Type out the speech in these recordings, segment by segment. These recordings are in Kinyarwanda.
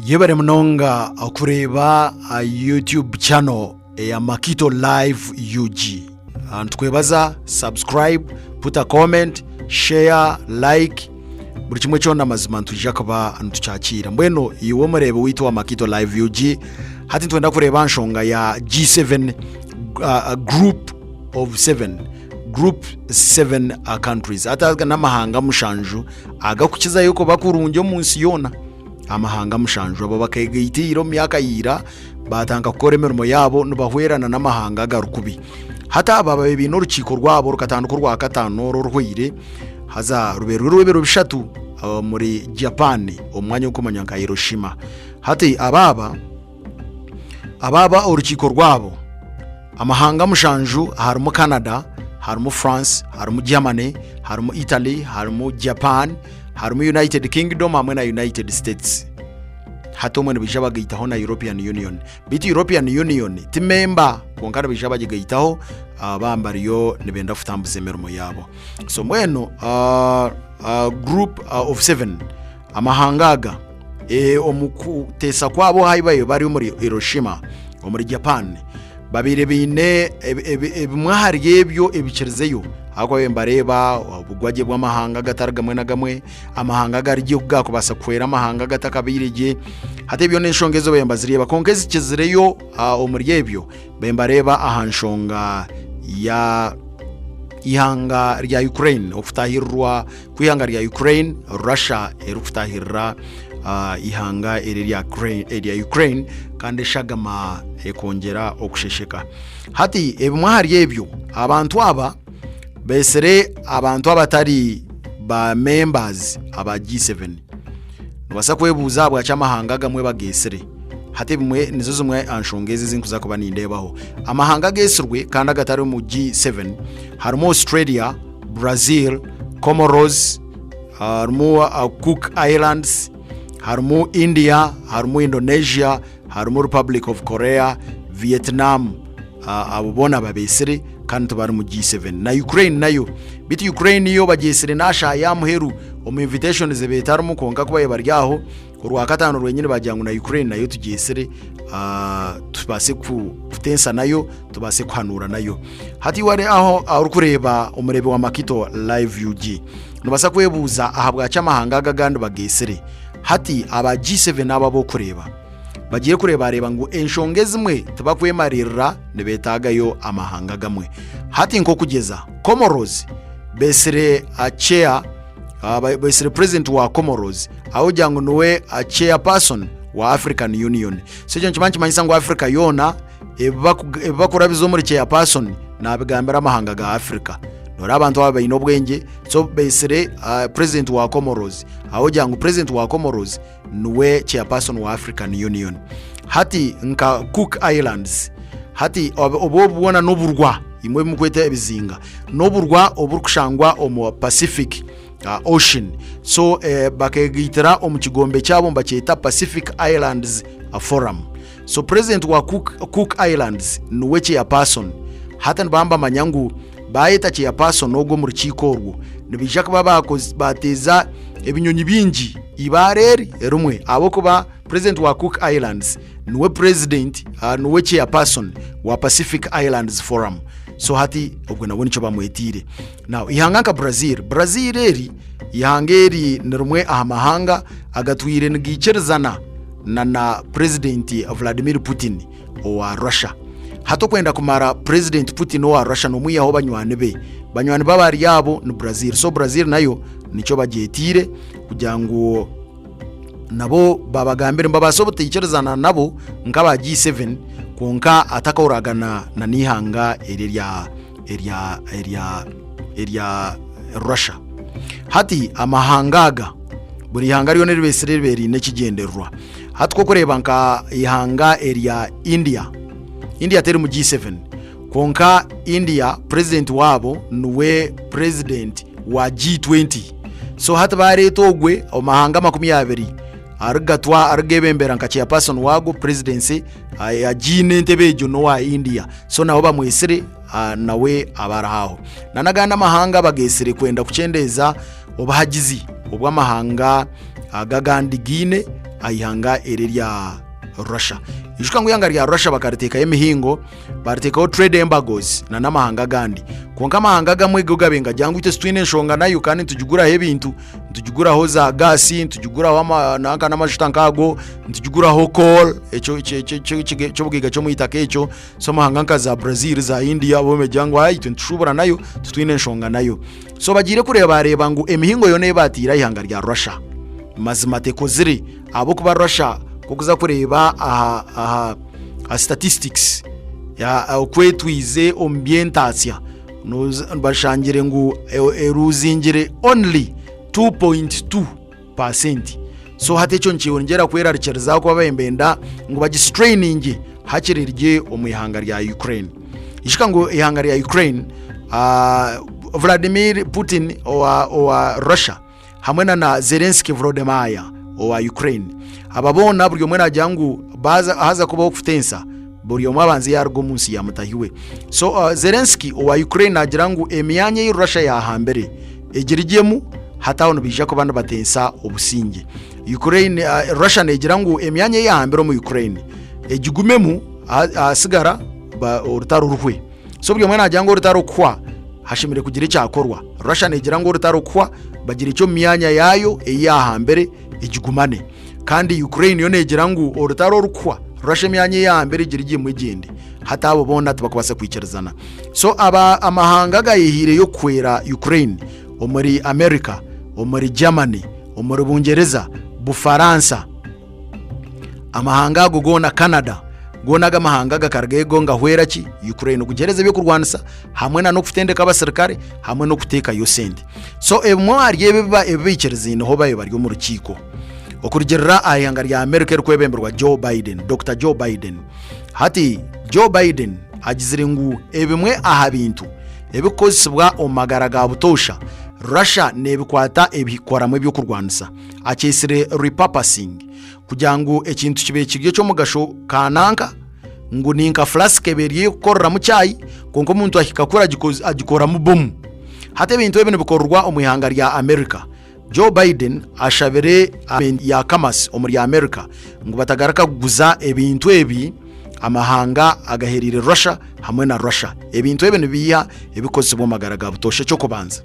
Yebare mnonga kureba YouTube channel ya Makito Live UG. Tukwebaza subscribe, put a comment, share, like. Buri kimwe cyona mazima ntujya kuba ntucyakira. Mbweno iwo murebe witwa Makito Live UG. Hati twenda kureba nshonga ya G7 group of 7 countries. Hata n'amahanga mushanju agakukiza yuko bakurunjo munsi yona. Amahanga mushanju abo bakayigitiro myaka yira batanga gukora imirimo yabo nubahwerana n'amahanga garukubi. Hata aba ibintu rukiko rwabo rukatanduka rwa gatano ruhwire haza rubero bishatu muri Japan umwanya wo kumanya nka Hiroshima. Hati ababa urukiko rwabo amahanga mushanju harimo Canada, harimo France, harimo Germany, harimo Italy, harimo Japan, harimo United Kingdom hamwe na United States. Hato mwe bijaba gitaho na European Union. Biti European Union ti member konkara bijaba gitaho bambariyo nibenda futambuze merumo yabo. So mweno group of 7 amahangaga omukutesa kwabo hayibayo bari muri Hiroshima muri Japan babire bine mwahari yebyo ebicerezeyo ako bembareba ubugwaje bw'amahanga gataragamwe na gamwe amahanga garigiye ubwako basakwera amahanga gatakabirije hate byo n'inshongezo bembaziriye konkezi kizireyo omuri yebyo bembareba ahanshonga ya ihanga rya Ukraine ofutahirwa kwihanga rya Ukraine Russia erufutahirra ihanga rya Ukraine kandi shagama ekongera okushesheka hati ebimwahari yebyo abantu aba besere abantu abatari ba members aba G7 nubasa kwebuza bwa cyamahanga gamwe bagesere hati bimwe nizo zumwe anshongeze zinkuza kuba nindebaho amahanga gesurwe kandi agatari mu G7 harimo Australia, Brazil, Comoros, harimo Cook Islands, harimo India, harimo Indonesia, harimo Republic of Korea, Vietnam, abubona babesere kandi tubari mu G7 na Ukraine nayo biti Ukraine yo bagesere nasha ya muheru omu invitation zebetara mu konka kuba baryaho urwa katano rwenyine bajyangu na Ukraine nayo tugesere tubase kutensa nayo tubase kwanura nayo hati ware aho arukureba umurebe wa Makito Live UG nubasa kwebuza ahabwa cyamahanga gagandi bagesere hati aba G7 nababo kureba bagiye kureba reba ngo enshongeze mwe tubakwemarira nebetagayo amahanga gamwe hati nko kugeza Comoros besere chair besere president wa Comoros aho jango nowe chairperson wa African Union sejo nchimanchi manyisa ngo Africa yona ebakurabizo muri chairperson nabigambira amahanga ga Africa nora abantu aba inobwenge so besere president wa Comoros aho jango president wa Comoros nuwe chairperson wa African Union hati nka Cook Islands hati obobona noburwa imwe mukwete ebizinga noburwa oburukushangwa omu Pacific Ocean so bakegitira omu kigombe cyabo mbaketa Pacific Islands Forum so president wa Cook Islands nuwe chairperson hata nbamba manyangu bayeta chairperson ogo mu rukiko rwo nibijaka baba bateza ebinyonyi bingi ibareri rumwe abo kuba president wa Cook Islands nuwe president nuwe chairperson wa Pacific Islands Forum so hati ubwo nabone cyo bamwetire now ihanga Brazil eri ihangeri nerumwe ahamahanga agatwire ngicerezana na president Vladimir Putin wa Russia hato kwenda kumara president Putin wa Russia no muyaho banywane babari yabo ni Brazil so Brazil nayo nico bagetire kugira ngo nabo babagambire mbabasobote icerezana nabo nkaba G7 konka atakauragana na nihanga area Russia hati amahangaga buri hanga riyo neribesere beri nekigenderwa hatko kureba nka ihanga area India teri mu G7 konka India president wabo nuwe president wa G20 so hata bare togwe amahanga 20 argatwa argebembera nka chairperson wago presidency ya G9 bejo no wa India so nabo bamwesere nawe abaraho nanaganda mahanga bagesere kwenda kucendeza obahagizi obwamahanga agagandi Gine ayihanga ererya Russia ishuka ngo yanga rya Russia bakariteka emihingo baritekaho trade embargoes na namahanga gandi konka amahanga gamwe gabenga jangu ite twine nshonga nayo kandi tujugura he bintu tujugura ho za gasi tujugura ho nanga n'amashitankago tujugura ho coal cyo bugiga cyo muitaka echo so mahanga za Brazil za India bo mejangwa ayi tushubura nayo twine nshonga nayo so bagire kureba ngo emihingo yone batira ihanga rya Russia mazimateko ziri abo kuba Russia kuza kureba aha statistics ya kwetwize ambientation no bashangire ngo eruzingire only 2.2%. So hate cyo ncyongera kwera rikereza ko babembenda ngo bagistraining hakirirye omuyihanga rya Ukraine ishika ngo ihanga rya Ukraine Vladimir Putin wa Russia hamwe na Zelensky Volodymyr wa Ukraine ababona buri umwe najyangu baza haza kubaho kutensa buri umwe abanze yarwo munsi ya mutahiwe so Zelensky wa Ukraine agira ngo emyanye y'u Russia ya hambere egirigiyemu hata ono bija ko bana batensa obusinge Ukraine Russia negira ngo emyanye ya hambere mu Ukraine egigumemu asigara ba urutaro ruhwe so buri umwe najya ngo urutaro kwa hashimire kugira icyakorwa Russia negira ngo urutaro kwa bagira icyo myanya yayo ya hambere igigumane kandi Ukraine yo negira ngo urutaro rukwa Russia myanye ya hambere igirigiye mu gindi hata abo bonda tubakubase kwikerezana so aba amahanga gayihire yo kwera Ukraine omuri America omuri Germany omuri Bungereza Bufaransa amahanga gogona Canada gonaga amahanga gakargego ngahwera ki Ukraine kugereze byo kurwanisa hamwe na no kufitendeka abasirikare hamwe no kuteka yo sende so emwari yebeba ebikerezine ho bayo bari mu rukiko okurgerera ayanga rya America rwebemberwa Dr. Joe Biden hati Joe Biden agizire ngu ebimwe aha bintu ebikozibwa omagaraga butosha Russia nebikwata ebikora mu byo kurwanisa akesire repurposing kugira ngo ekintu kibe kigye cyo mugasho kananka ngo ninka flask eberiye gukorera mu cyayi konko umuntu akikakora agikora mu bomu hate bintu ebene bikorwa omuyihanga rya America Joe Biden ashabere ya Kamas omuri America ngo batagaraka kuguza ebintu ebi amahanga agaherire Russia hamwe na Russia ebintu ebene biya ebikozwe magaraga butoshe cyo kubanza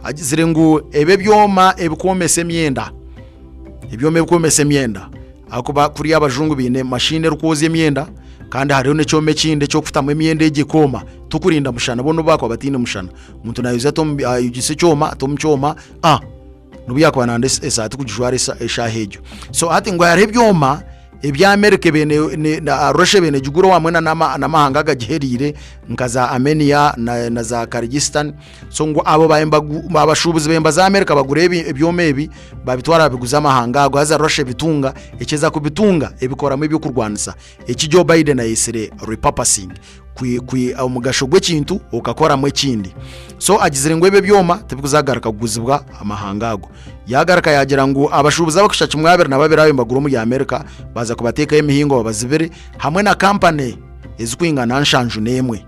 agizire ngo ebe byoma ebikomese myenda ibyome bikomese myenda akuba kuri abajungu bine machine rukoze imyenda kandi hariho n'cyome kinde cyo kufitamo imyenda y'igikoma tukurinda mushana bono bako batine mushana umuntu nayuze tom yugise cyoma cyoma nubiyakwa nande esati kujishwara eshahejo so ati ngo yari byoma ebya America bene na Russia bene juguro wamwe na namahanga gagiherire nkaza Armenia na za Kyrgyzstan so ngo abo abashubuzi bemba za America bagure ebyome ebi babitwara biguza amahanga gwaza Russia bitunga ekeza kubitunga ebikora mu byo kurwanisa eki Joe Biden ayisire repurposing kwi umugasho gw'ekintu ukakora mu kindi so agizire ngo ebe byoma tebikuzagaraka kuguzibwa amahangago yagaraka yagira ngo abashubuza bakushacha mwabere na babirawe mbaguru mu ya America baza kubateka emihingo babazibere hamwe na company ezikwinga nanshanju nemwe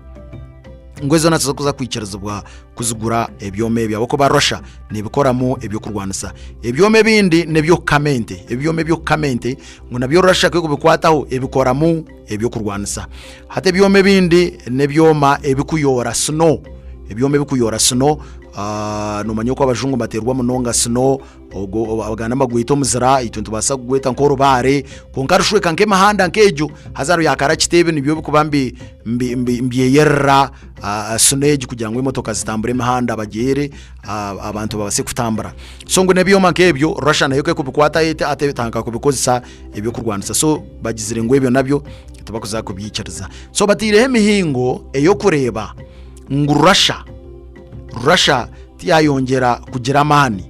ngwezo natso kuza kwikerezwa kuzugura ebyome byabo ko ba Russia nebikoramo ebyo kurwanisa ebyome bindi nebyo kamente ebyome byo kamente ngo nabyo Russia kwe kubikwataho ebikoramo ebyo kurwanisa hate ebyome bindi nebyoma ebikuyora snow ebyome bikuyora snow no manyoko abajungu baterwa munonga snow ogo abagana magwito muzira ituntu basa gweta nkoro bare konkarushwe kanke mahanda nkejo hazaro yakara kitebe nibyo bikubambi mbiyerra sneji kugira ngo imotoka zitambure mahanda bagere abantu babase kutambara so ngo nebyo makebyo Russia nayo ke kubikwata yete atetanka kubikozisa ebyo kurwanisa so bagizire ngo ebyo nabyo tubakuza kubyicariza so batire mihingo eyo kureba ngo Russia tiyayongera kugira amani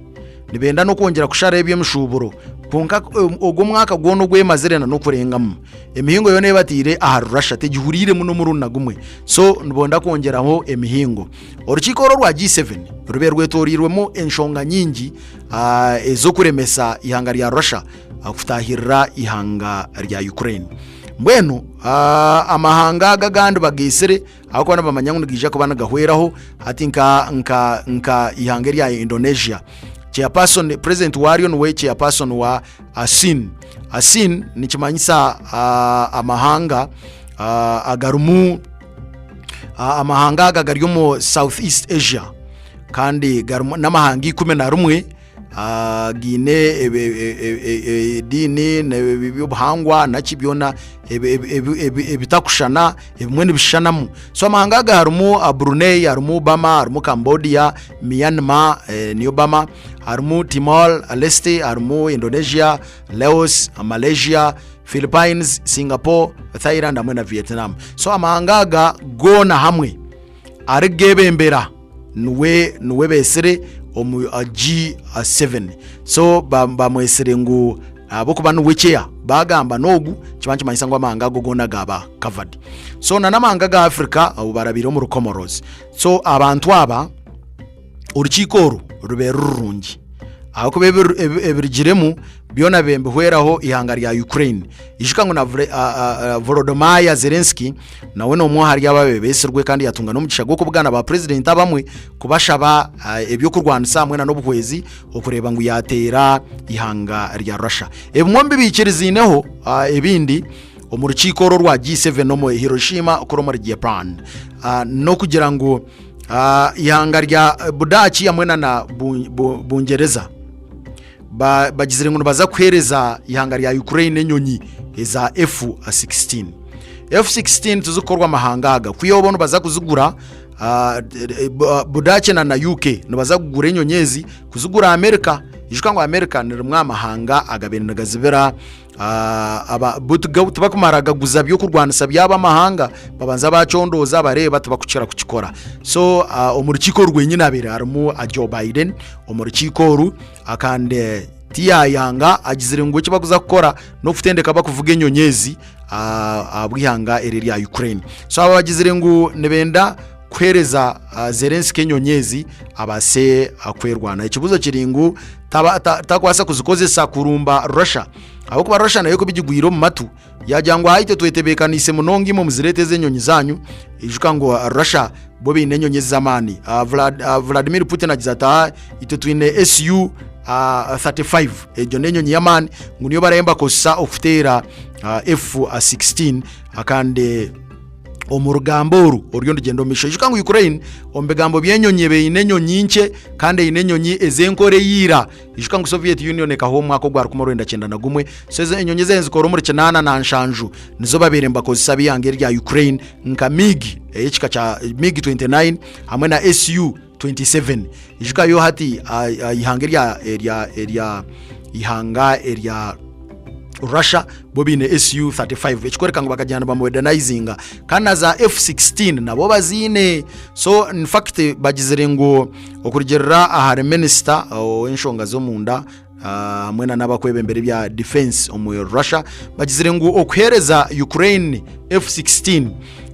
nibenda no kongera kushara ebyo mshuburo konka ogo mwaka gwono gwemazerena no kurengamo emihingo yo nebatire aha Russia tegihurire muno muruna gumwe so nibonda kongeraho emihingo orukiko rwa G7 rube rwetorirwemo enshonga nyingi ezo kuremesa ihanga rya Russia akutahirira ihanga rya Ukraine mbwenu amahanga gagandi bagisere ako na bamanyangu ngije ko banagahweraho ati nka ihanga rya Indonesia chairperson president wario niwe chairperson wa ASEAN nikimanyisa amahanga agarumu amahanga agari mu Southeast Asia kandi n'amahanga 11 gine dini n'ibihangwa nakibyona ebitakushana ebimwe nibishanamu so amahanga harumu Brunei harumu Burma harumu Cambodia Myanmar ni Burma harumu Timor Leste harumu Indonesia Laos Malaysia Philippines Singapore Thailand hamwe na Vietnam so amahanga gona hamwe arigebembera nuwe besere omu G7 so bamwesere ngo abo kuba nuwekea bagamba nogu kibanchi manyisa ngo amahanga gogona gaba covered so namahanga ga Africa abo barabiro mu Comoros so abantu aba urukiko rube rurungi aho kube ebirigiremu byona bembe hweraho ihanga rya Ukraine ishika ngo na Volodymyr Zelensky nawe no muhari yababesirwe kandi yatunga no mugisha gwo kubwana ba president abamwe kubashaba ebyo kurwanisa hamwe na n'obuhwezi okureba ngo yatera ihanga rya Russia ebumombe bikirizineho ebindi omurukiko rwa G7 no mu Hiroshima okoro muri Japan no kugira ngo ihanga rya Budachi hamwe na Bungereza bagizire ngo baza kwereza ihanga rya Ukraine nyonyi eza F16 tuzukorwa mahangaga kuyobona baza kuzugura Budache na UK no baza kugura enyonyezi kuzugura America ishika ngo America ni rumwa mahanga agabenda gazibera aba butuga bakumaraga guza byo kurwanisa byaba mahanga babanza bacondoza bareba tubakucira kukikora so omurukiko rwenyina abere harimo Joe Biden omurukiko ru akande tiya yanga agizire ngo kibaguza gukora no kutendeka bakuvuga enyonyezi abwihanga ereri ya Ukraine so abagizire ngo nebenda kwereza Zelensky enyonyezi abase akwerwana ikibuzo kiringu takwasa kuzikozesa kurumba Russia abo kuba Russia nayo kubigigwiro mu matu yajyangwa ahite twetebekanise munongi mu muzirete zenyonyi zanyu ijuka ngo Russia bo bine nyonyezi zamani Vladimir Putin agizata ite twine SU 35 ejo nenyonyi yamani nguniyo baremba kosa ofutera F16 akande omurugamboru oryo ndugendo misho ijuka ngo Ukraine ombegambo byenyonye beinenyonyi nyinche kandi inenyonyi ezenkore yira ijuka ngo Soviet Union ekaho mwako gwa 1991 seze enyonyi zenzi koro muri kinana na nshanju nizo baberemba ko zisabi yange rya Ukraine nka MiG echika cha MiG 29 hamwe na SU 27 ijuka yo hati ihanga area ihanga area Russia bobine SU 35 echikoreka ngo bakajyana bamodernizing kana za F16 nabo bazine so in fact bagizire ngo okurigerera ahare minister enshonga zo munda mwena nabakwebe mbere bya defense omu Russia bagizire ngo okhereza Ukraine F16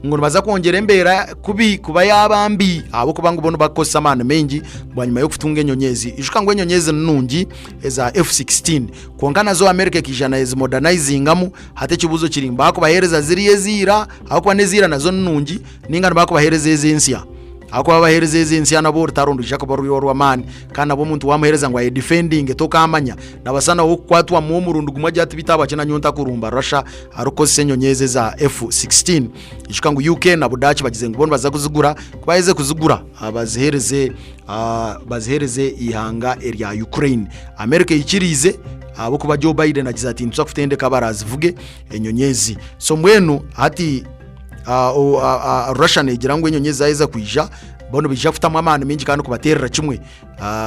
ngo baza kongera mbera kuba yabambi abo kubango bono bakosa amana mengi bwanyuma yo kutunga enyonyezi ijuka ngo enyonyezi nungi eza F16 konkana zo America kijana is modernizing amu hate kibuzo kirimba ko bahereza ziriye zira ako banezira nazo nungi ninga bako bahereza ezensia ako babahereza ezensia nabo rutarondo jako baruyo rwamani kana bo muntu wamuhereza ngo defending tokamanya nabasana wo kwatwa mu murundu gumajya tibitaba cyana nyonta kurumba Russia ariko senyonyeze za F16 ijuka ngo UK na Budachi bagize ngo baza kuzigura kubaheze kuzigura bazihereze ihanga area Ukraine America ikirize abo kuba Joe Biden agize ati ntsa kutendeka barazivuge enyonyezi so mwenu hati Russia negira ngo enyonyezi aiza kwija bono bija kutamwa amana mengi kandi kubaterera kimwe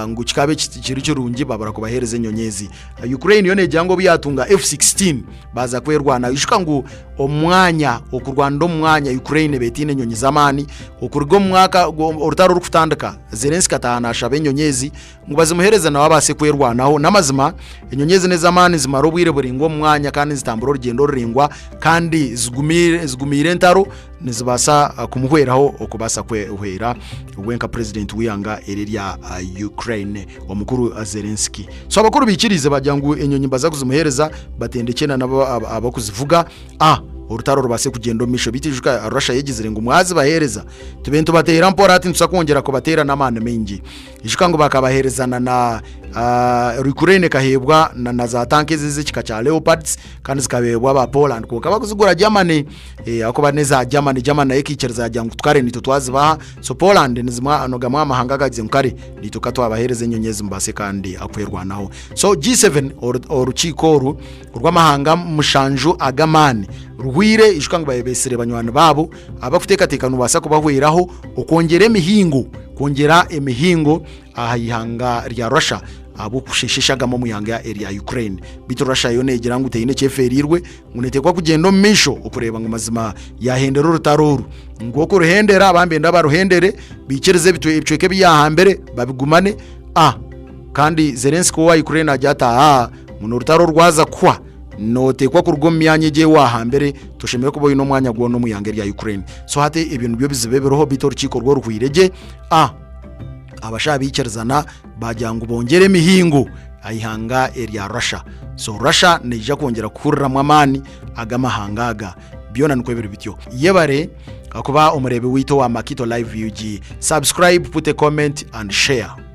ngo kikabe kiri kirungi babara kubahereza enyonyezi Ukraine yo negira ngo biyatunga F16 baza kwerwana ishuka ngo omwanya okurwanda omwanya Ukraine betine enyonyi zamani okurgo mwaka orutaro rukutandika Zelensky atahana shabe enyonyezi ngo bazimuhereza nawe abase kwerwanaho namazima enyonyezi nezamani zimarobwire buringo omwanya kandi zitamburo rugendo ruringwa kandi zigumire ntaro nizibasa kumuhweraho okubasa kwehwera wenka president wiyanga ererya Ukraine omukuru Zelensky so abakuru bikirize bajyangu enyonyi baza kuzimuhereza batendekena nabo abakuzivuga urutaro rubase kugendo misho bitijuka Russia yegizire ngo mwazi bahereza tubento batera mpora ati nsakongera ko batera namana mengi ijuka ngo bakabaherezana na Ukraine kahebwa na za tanke z'ikika cya Leopards kandi zikabebwa ba Poland kuko bakuzigura Germany ako baneza Germany nayo kicereza ajya ngo tware nito twazibaha so Poland nizimwa anogamwa amahanga gagize nkari nito katwabahereze nyonyezi mbase kandi akwerwanaho so G7 urukiko rw'amahanga mushanju agamani ruhwire ishukanga bayebesere banywana babo abafite katekano basa kubahwiraho ukongera emihingo ahayihanga rya Russia abo kushishishagamo mu yanga ya area ya Ukraine bito Russia yo negira ngo uteyine ceferirwe ngunetekwa kugenda misho ukureba ngo mazima yahendera rutaruru ngoko ruhendera abambenda baruhendere bikereze bitwe ibicweke byahambere babigumane kandi Zelensky wa Ukraine ajata muno rutaro rwaza kwa notekwa kurwo myanyege wahambere tushemeye kubo ino mwanya gwo no mu yanga ya Ukraine so hate ibintu byo bizibeberoho bito rukiko rwo ruhwireje abashabikirizana bajyango bongere mihingo ayihanga area Russia so Russia neja kongera kurramwa amani agamahangaga byona nuko biri bityo yebare akuba umurebe wito wa Makito Live UG subscribe, put a comment and share.